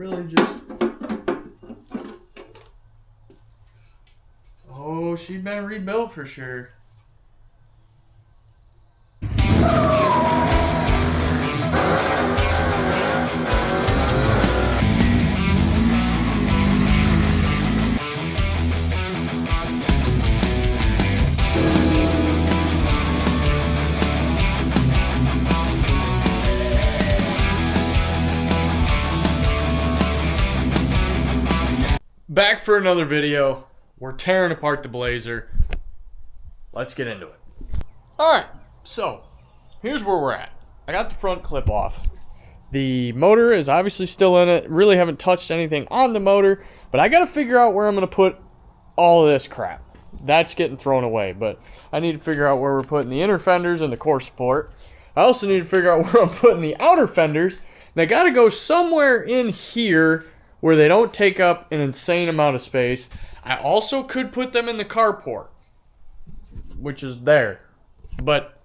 really just... Oh, she's been rebuilt for sure. Back for another video. We're tearing apart the Blazer. Let's get into it. Alright, so here's where we're at. I got the front clip off. The motor is obviously still in it. Really haven't touched anything on the motor, but I gotta figure out where I'm gonna put all of this crap. That's getting thrown away, but I need to figure out where we're putting the inner fenders and the core support. I also need to figure out where I'm putting the outer fenders. They gotta go somewhere in here where they don't take up an insane amount of space. I also could put them in the carport, which is there, but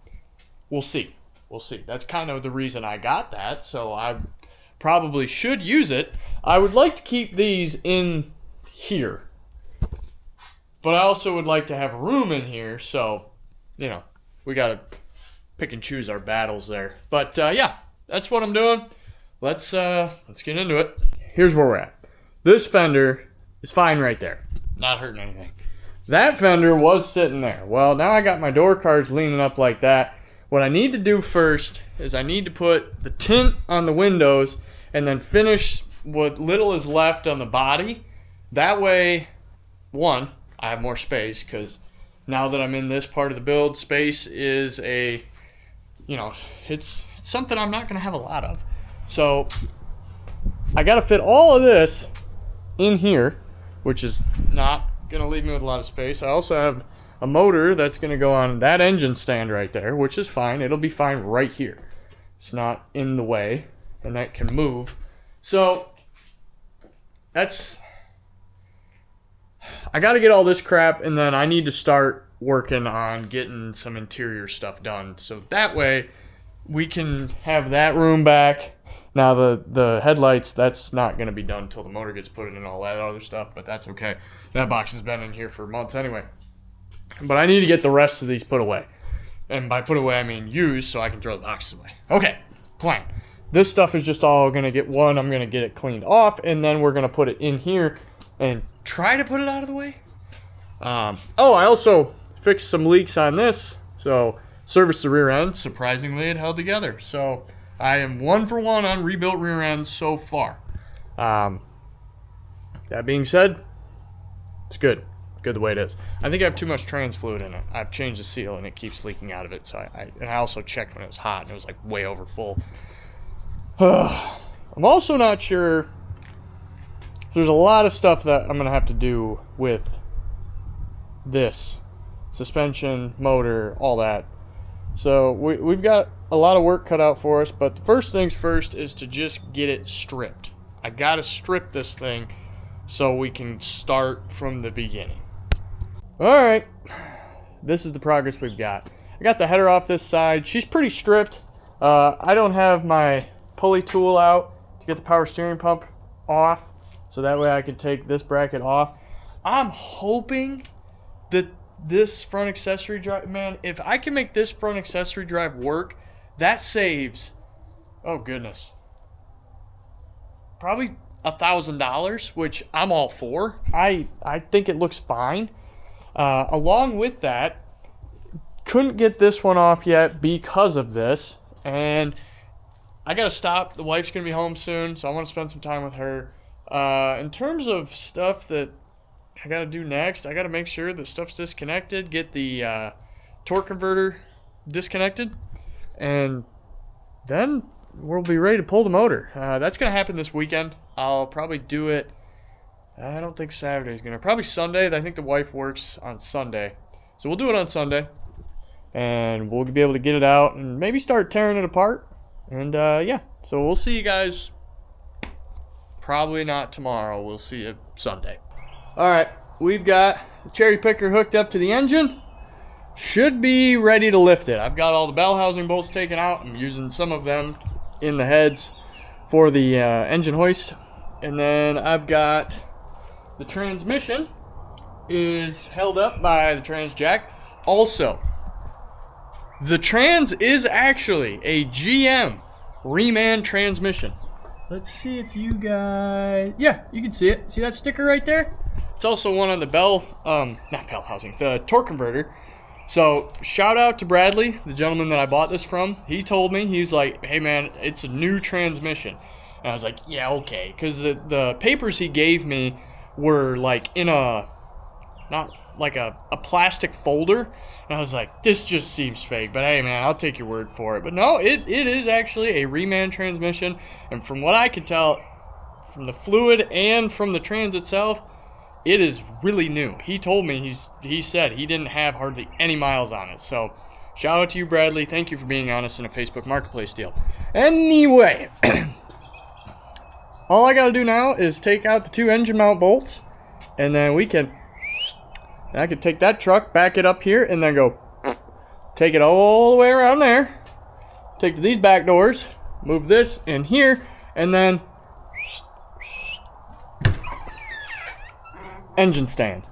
we'll see. We'll see. That's kind of the reason I got that, so I probably should use it. I would like to keep these in here, but I also would like to have room in here, so, you know, we gotta pick and choose our battles there. But yeah, that's what I'm doing. Let's get into it. Here's where we're at. This fender is fine right there. Not hurting anything. That fender was sitting there. Well, now I got my door cards leaning up like that. What I need to do first is I need to put the tint on the windows and then finish what little is left on the body. That way, one, I have more space, because now that I'm in this part of the build, space is a, you know, it's something I'm not going to have a lot of. So I got to fit all of this in here, which is not going to leave me with a lot of space. I also have a motor that's going to go on that engine stand right there, which is fine. It'll be fine right here. It's not in the way, and that can move. So that's, I got to get all this crap, and then I need to start working on getting some interior stuff done, so that way we can have that room back. Now the headlights, that's not going to be done until the motor gets put in and all that other stuff, but that's okay. That box has been in here for months anyway. But I need to get the rest of these put away. And by put away, I mean use, so I can throw the boxes away. Okay, plan. This stuff is just all going to get one. I'm going to get it cleaned off, and then we're going to put it in here and try to put it out of the way. Oh, I also fixed some leaks on this. So serviced the rear end. Surprisingly, it held together. So I am 1 for 1 on rebuilt rear ends so far. That being said, it's good. Good the way it is. I think I have too much trans fluid in it. I've changed the seal and it keeps leaking out of it. So I also checked when it was hot and it was like way over full. I'm also not sure. There's a lot of stuff that I'm going to have to do with this. Suspension, motor, all that. So we've got a lot of work cut out for us, but the first things first is to just get it stripped. I gotta strip this thing so we can start from the beginning. Alright, this is the progress we've got. I got the header off this side. She's pretty stripped. I don't have my pulley tool out to get the power steering pump off, so that way I can take this bracket off. I'm hoping that this front accessory drive, man, if I can make this front accessory drive work, that saves, oh goodness, probably $1,000, which I'm all for. I think it looks fine. Along with that, couldn't get this one off yet because of this, and I gotta stop. The wife's gonna be home soon, so I want to spend some time with her. In terms of stuff that I gotta do next, I gotta make sure the stuff's disconnected, get the torque converter disconnected, and then we'll be ready to pull the motor. That's gonna happen this weekend. I'll probably do it, I don't think Saturday's gonna, probably Sunday. I think the wife works on Sunday, so we'll do it on Sunday, and we'll be able to get it out and maybe start tearing it apart. And yeah, so we'll see you guys probably not tomorrow. We'll see you Sunday. Alright, we've got the cherry picker hooked up to the engine. Should be ready to lift it. I've got all the bell housing bolts taken out. I'm using some of them in the heads for the engine hoist. And then I've got the transmission is held up by the trans jack. Also, the trans is actually a GM Reman transmission. Let's see if you guys, yeah, you can see it. See that sticker right there? It's also one on the not Bell housing, the torque converter. So shout out to Bradley, the gentleman that I bought this from. He told me, he's like, hey man, it's a new transmission. And I was like, yeah, okay. Because the papers he gave me were like in not like a plastic folder. And I was like, this just seems fake. But hey man, I'll take your word for it. But no, it is actually a Reman transmission. And from what I could tell, from the fluid and from the trans itself, it is really new. He told me, he said he didn't have hardly any miles on it. So shout out to you, Bradley. Thank you for being honest in a Facebook Marketplace deal. Anyway, all I gotta do now is take out the 2 engine mount bolts, and then I could take that truck, back it up here, and then go take it all the way around there, take to these back doors, move this in here, and then engine stand.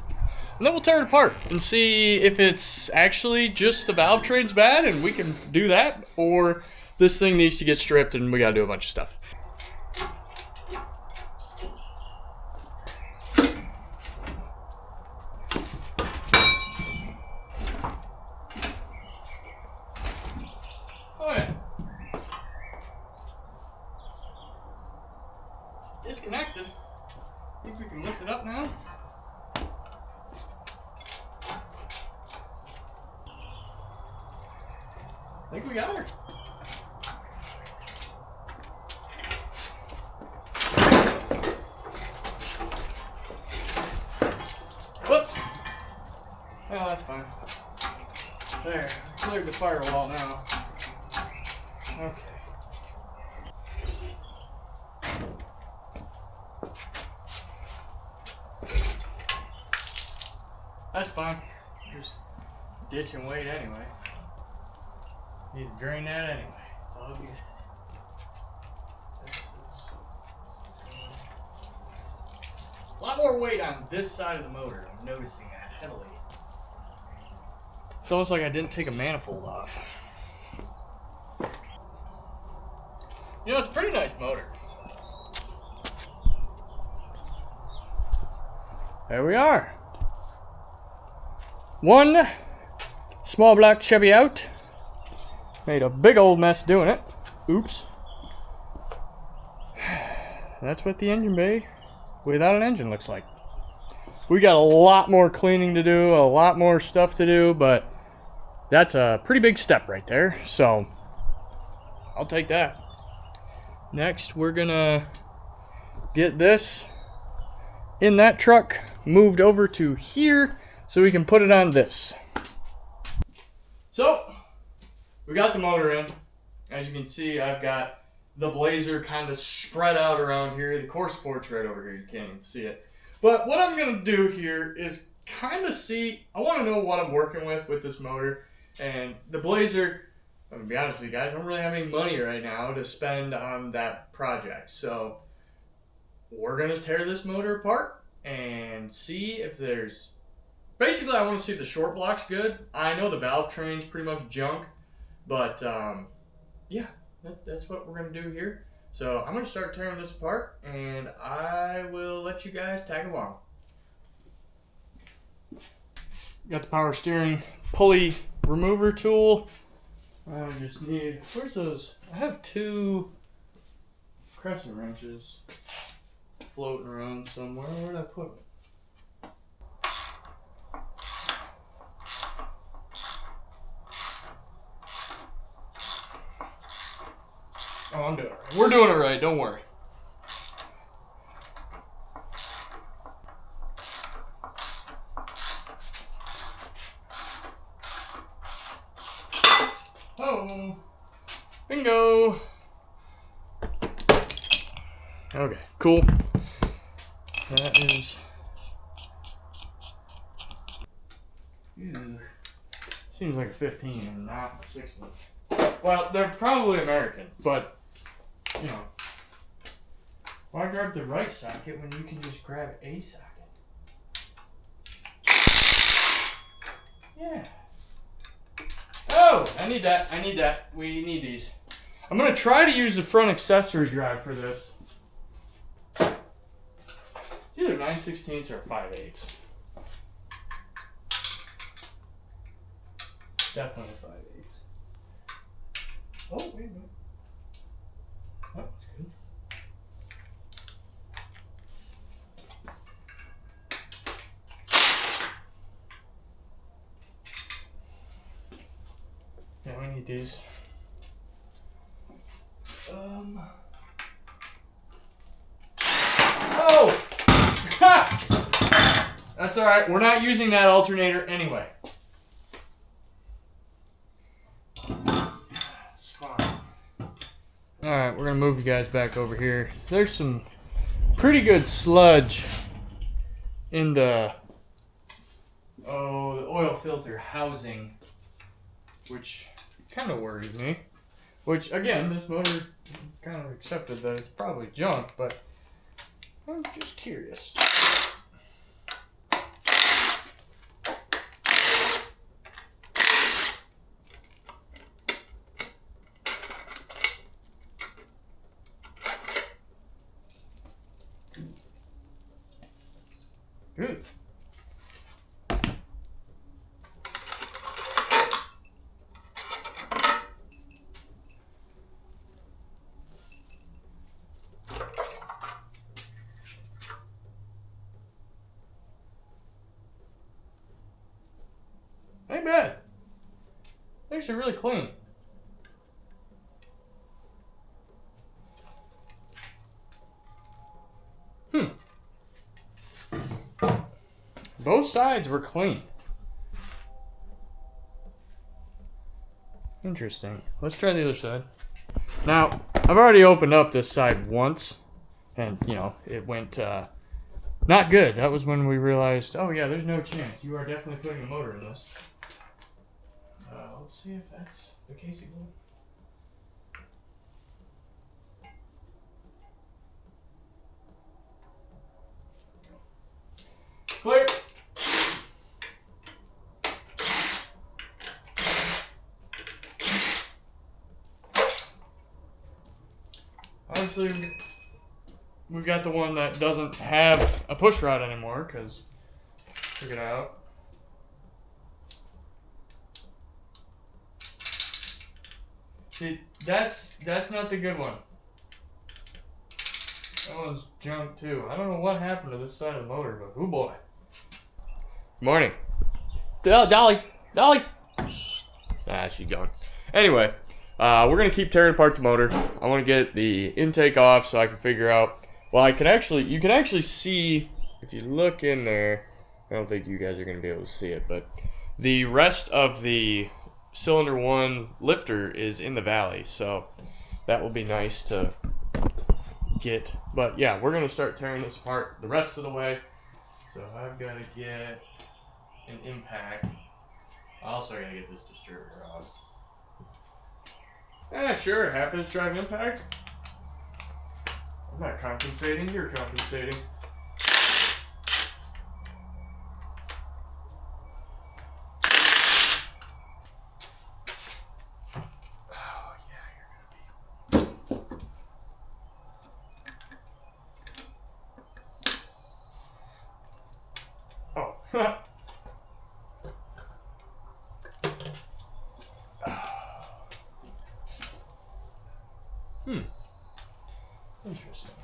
And then we'll tear it apart and see if it's actually just the valve train's bad and we can do that, or this thing needs to get stripped and we gotta do a bunch of stuff. Oh yeah. Disconnected. Think we can lift it up now? I think we got her. Whoops. Oh, that's fine. There, cleared the firewall now. Okay. That's fine. Just ditch and wait anyway. Need to drain that anyway. It's all good. A lot more weight on this side of the motor. I'm noticing that heavily. It's almost like I didn't take a manifold off. You know, it's a pretty nice motor. There we are. One small block Chevy out. Made a big old mess doing it. Oops. That's what the engine bay without an engine looks like. We got a lot more cleaning to do, a lot more stuff to do, but that's a pretty big step right there. So I'll take that. Next, we're gonna get this in that truck moved over to here so we can put it on this. So we got the motor in. As you can see, I've got the Blazer kind of spread out around here. The core support's right over here. You can't even see it. But what I'm going to do here is kind of see, I want to know what I'm working with this motor. And the Blazer, I'm going to be honest with you guys, I don't really have any money right now to spend on that project. So we're going to tear this motor apart and see if there's, basically I want to see if the short block's good. I know the valve train's pretty much junk. But, yeah, that's what we're going to do here. So I'm going to start tearing this apart, and I will let you guys tag along. Got the power steering pulley remover tool. I just need, where's those? I have 2 crescent wrenches floating around somewhere. Where did I put them? Oh, I'm doing it right. We're doing it right, don't worry. Oh, bingo. Okay, cool. That is, seems like a 15 and not a 16. Well, they're probably American, but you know, Why grab the right socket when you can just grab a socket? Yeah. Oh, I need that. I need that. We need these. I'm going to try to use the front accessory drive for this. It's either 9/16 or 5/8. Definitely 5/8. Oh, wait a minute. Oh, that's good. Yeah, we need these. Oh! Ha! That's alright. We're not using that alternator anyway. It's fine. Alright, we're going to move you guys back over here. There's some pretty good sludge in the oil filter housing, which kind of worries me. Which, again, this motor kind of accepted that it's probably junk, but I'm just curious. Good. Ain't bad. Actually really clean. Both sides were clean. Interesting. Let's try the other side. Now, I've already opened up this side once, and, you know, it went not good. That was when we realized, oh yeah, there's no chance. You are definitely putting a motor in this. Let's see if that's the case again. Clear. Obviously, we've got the one that doesn't have a push rod anymore, because check it out. See, that's not the good one. That one's junk too. I don't know what happened to this side of the motor, but oh boy. Morning. Dolly. Ah, she's gone. Anyway, we're gonna keep tearing apart the motor. I want to get the intake off so I can figure out. Well, you can actually see if you look in there. I don't think you guys are gonna be able to see it, but the rest of the cylinder 1 lifter is in the valley, so that will be nice to get. But yeah, we're gonna start tearing this apart the rest of the way. So I've got to get an impact. I also got to get this distributor out. Sure, 1/2" drive impact. I'm not compensating, you're compensating. Interesting.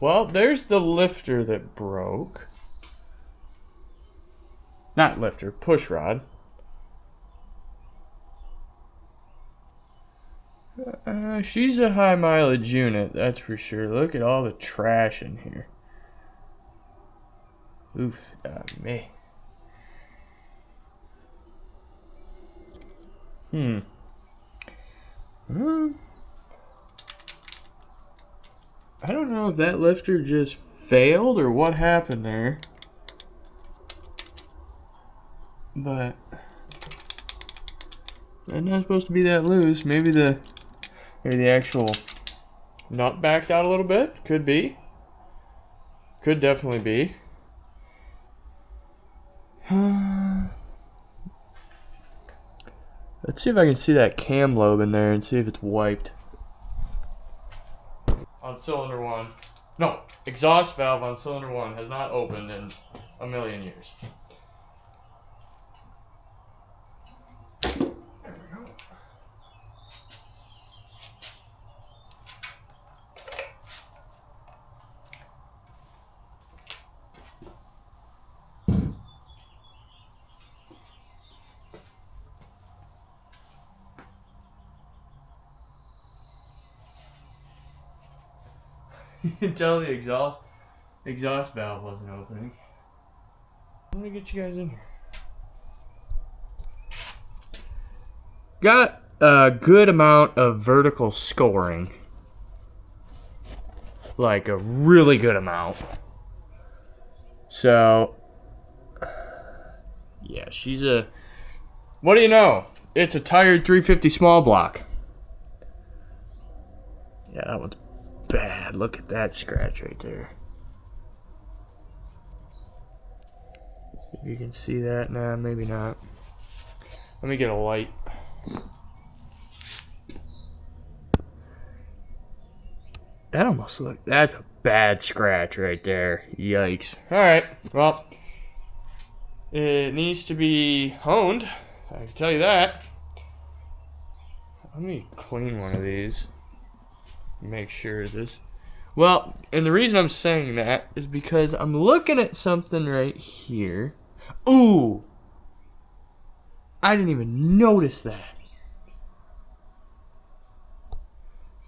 Well, there's the lifter that broke. Not lifter, push rod. She's a high mileage unit, that's for sure. Look at all the trash in here. Oof, me. I don't know if that lifter just failed or what happened there. But it's not supposed to be that loose. Maybe the actual Nut backed out a little bit. Could be. Could definitely be. Let's see if I can see that cam lobe in there and see if it's wiped. On cylinder 1. No, exhaust valve on cylinder 1 has not opened in a million years. There we go. You can tell the exhaust valve wasn't opening. Let me get you guys in here. Got a good amount of vertical scoring. Like a really good amount. So, yeah, she's a... What do you know? It's a tired 350 small block. Yeah, that one's bad. Look at that scratch right there. See if you can see that. Nah, maybe not. Let me get a light. That almost looks... That's a bad scratch right there. Yikes. Alright, well, it needs to be honed. I can tell you that. Let me clean one of these. Make sure this... Well, and the reason I'm saying that is because I'm looking at something right here. Ooh! I didn't even notice that.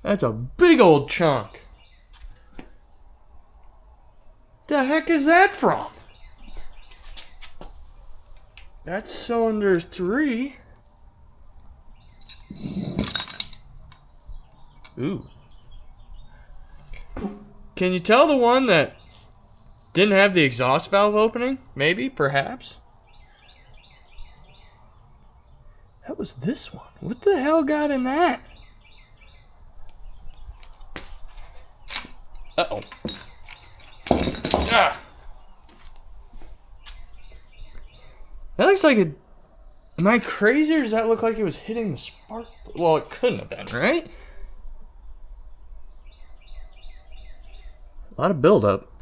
That's a big old chunk. The heck is that from? That's cylinder 3. Ooh. Can you tell the one that didn't have the exhaust valve opening? Maybe, perhaps. That was this one. What the hell got in that? Uh-oh. Ah. That looks like a... Am I crazy, or does that look like it was hitting the spark? Well, it couldn't have been, right? A lot of buildup.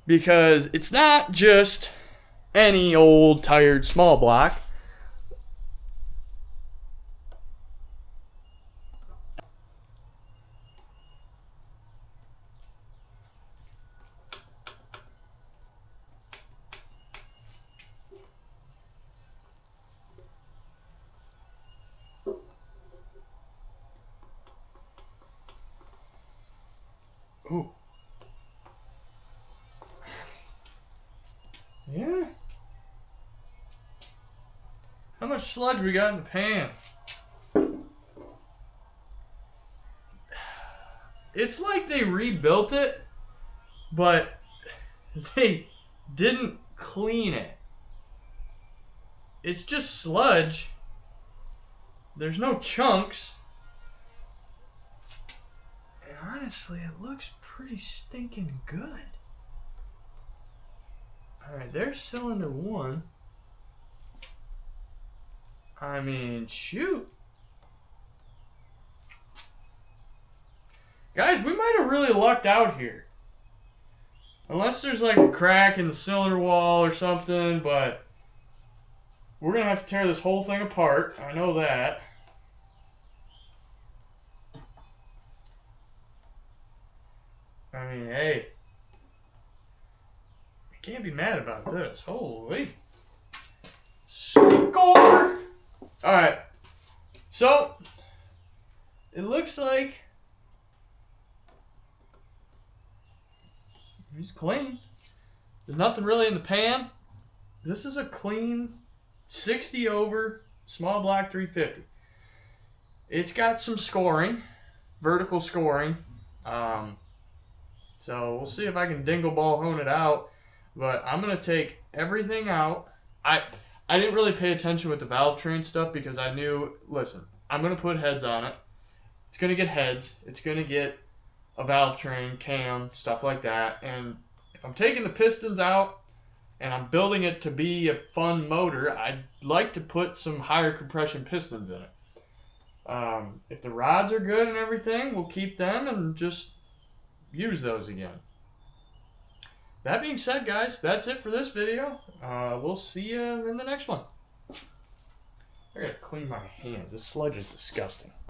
Because it's not just any old tired small block. Ooh. Yeah. How much sludge we got in the pan? It's like they rebuilt it, but they didn't clean it. It's just sludge. There's no chunks. And honestly, it looks pretty stinking good. Alright, there's cylinder 1. I mean, shoot. Guys, we might have really lucked out here. Unless there's like a crack in the cylinder wall or something, but we're going to have to tear this whole thing apart. I know that. I mean, hey. Can't be mad about this. Holy. Score! Alright. So, it looks like he's clean. There's nothing really in the pan. This is a clean 60 over small block 350. It's got some scoring, vertical scoring. So we'll see if I can dingle ball hone it out. But I'm going to take everything out. I didn't really pay attention with the valve train stuff because I knew, listen, I'm going to put heads on it. It's going to get heads. It's going to get a valve train, cam, stuff like that. And if I'm taking the pistons out and I'm building it to be a fun motor, I'd like to put some higher compression pistons in it. If the rods are good and everything, we'll keep them and just use those again. That being said, guys, that's it for this video. We'll see you in the next one. I gotta clean my hands. This sludge is disgusting.